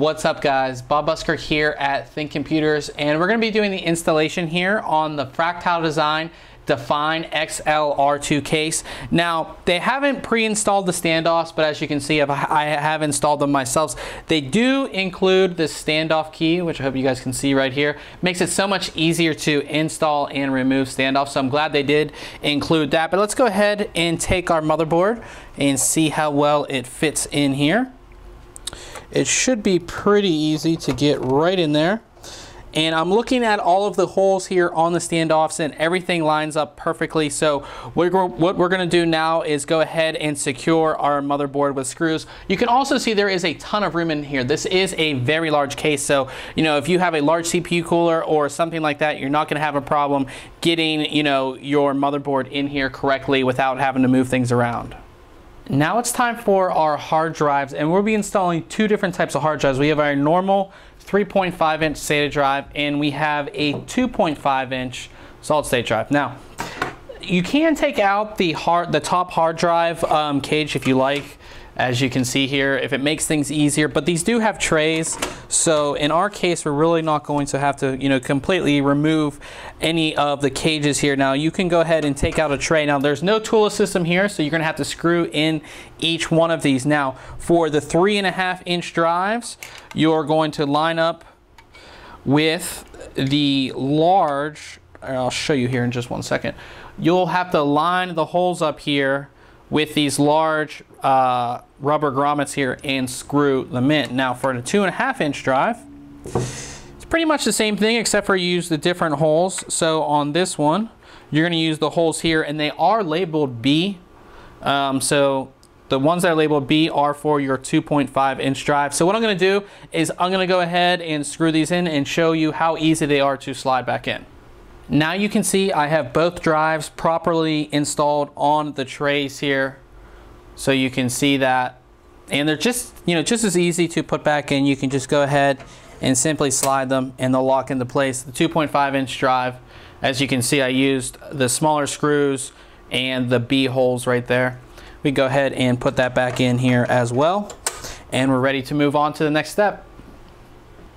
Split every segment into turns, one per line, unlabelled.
What's up guys, Bob Busker here at ThinkComputers, and we're going to be doing the installation here on the Fractal Design Define XL-R2 case. Now, they haven't pre-installed the standoffs, but as you can see, I have installed them myself. They do include the standoff key, which I hope you guys can see right here. Makes it so much easier to install and remove standoffs, so I'm glad they did include that. But let's go ahead and take our motherboard and see how well it fits in here. It should be pretty easy to get right in there. And I'm looking at all of the holes here on the standoffs and everything lines up perfectly. So what we're going to do now is go ahead and secure our motherboard with screws. You can also see there is a ton of room in here. This is a very large case. So, you know, if you have a large CPU cooler or something like that, you're not going to have a problem getting, you know, your motherboard in here correctly without having to move things around. Now it's time for our hard drives, and we'll be installing two different types of hard drives. We have our normal 3.5 inch SATA drive, and we have a 2.5 inch solid state drive. Now, you can take out the top hard drive cage if you like, as you can see here, if it makes things easier, but these do have trays. So in our case, we're really not going to have to, you know, completely remove any of the cages here. Now you can go ahead and take out a tray. Now there's no tool system here, so you're gonna have to screw in each one of these. Now for the 3.5 inch drives, you're going to line up with the large, I'll show you here in just one second. You'll have to line the holes up here with these large rubber grommets here and screw them in. Now for the 2.5 inch drive, it's pretty much the same thing except for you use the different holes. So on this one, you're gonna use the holes here, and they are labeled B. So the ones that are labeled B are for your 2.5 inch drive. So what I'm gonna do is I'm gonna go ahead and screw these in and show you how easy they are to slide back in. Now you can see I have both drives properly installed on the trays here. So you can see that. And they're just, you know, just as easy to put back in. You can just go ahead and simply slide them and they'll lock into place. The 2.5 inch drive, as you can see, I used the smaller screws and the B holes right there. We go ahead and put that back in here as well. And we're ready to move on to the next step.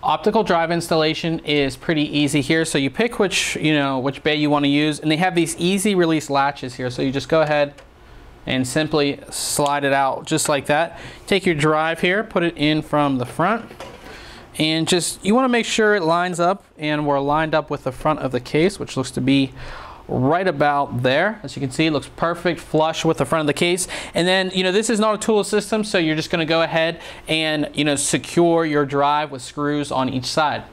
Optical drive installation is pretty easy here. So you pick which bay you want to use, and they have these easy release latches here. So you just go ahead and simply slide it out just like that. Take your drive here, put it in from the front, and you want to make sure it lines up, and we're lined up with the front of the case, which looks to be right about there. As you can see, it looks perfect, flush with the front of the case. And then, you know, this is not a tool system, so you're just going to go ahead and, you know, secure your drive with screws on each side.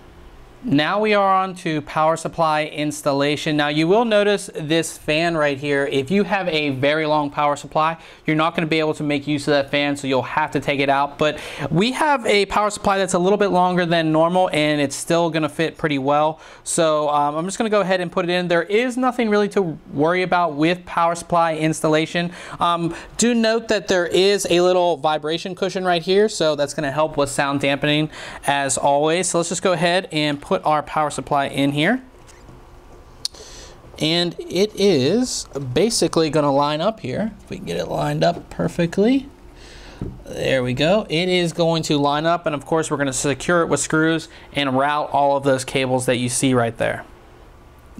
Now we are on to power supply installation. Now you will notice this fan right here. If you have a very long power supply, you're not going to be able to make use of that fan, so you'll have to take it out. But we have a power supply that's a little bit longer than normal, and it's still going to fit pretty well. So I'm just going to go ahead and put it in. There is nothing really to worry about with power supply installation. Do note that there is a little vibration cushion right here, so that's going to help with sound dampening as always. So let's just go ahead and put our power supply in here, and it is basically going to line up here. If we can get it lined up perfectly, there we go. It is going to line up, and of course we're going to secure it with screws and route all of those cables that you see right there.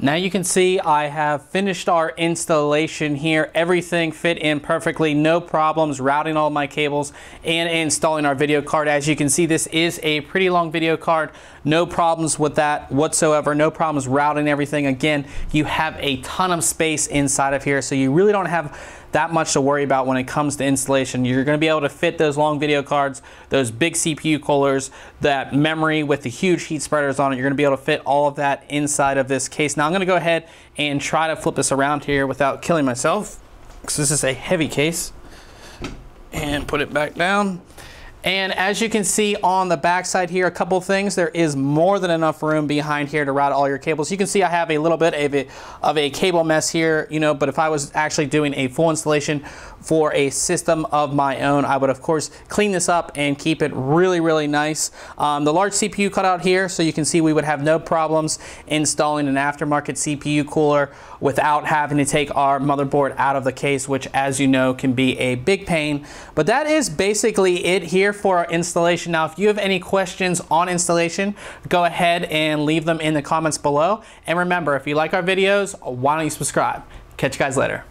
Now you can see I have finished our installation here. Everything fit in perfectly, no problems routing all of my cables and installing our video card. As you can see, this is a pretty long video card. No problems with that whatsoever. No problems routing everything. Again, you have a ton of space inside of here, so you really don't have that much to worry about when it comes to installation. You're going to be able to fit those long video cards, those big CPU coolers, that memory with the huge heat spreaders on it. You're going to be able to fit all of that inside of this case. Now I'm going to go ahead and try to flip this around here without killing myself, because this is a heavy case, and put it back down. And as you can see on the back side here, a couple things. There is more than enough room behind here to route all your cables. You can see I have a little bit of a cable mess here, you know, but if I was actually doing a full installation for a system of my own, I would of course clean this up and keep it really, really nice. The large CPU cutout here, so you can see we would have no problems installing an aftermarket CPU cooler without having to take our motherboard out of the case, which, as you know, can be a big pain. But that is basically it here here for our installation. Now, if you have any questions on installation, go ahead and leave them in the comments below. And remember, if you like our videos, why don't you subscribe? Catch you guys later.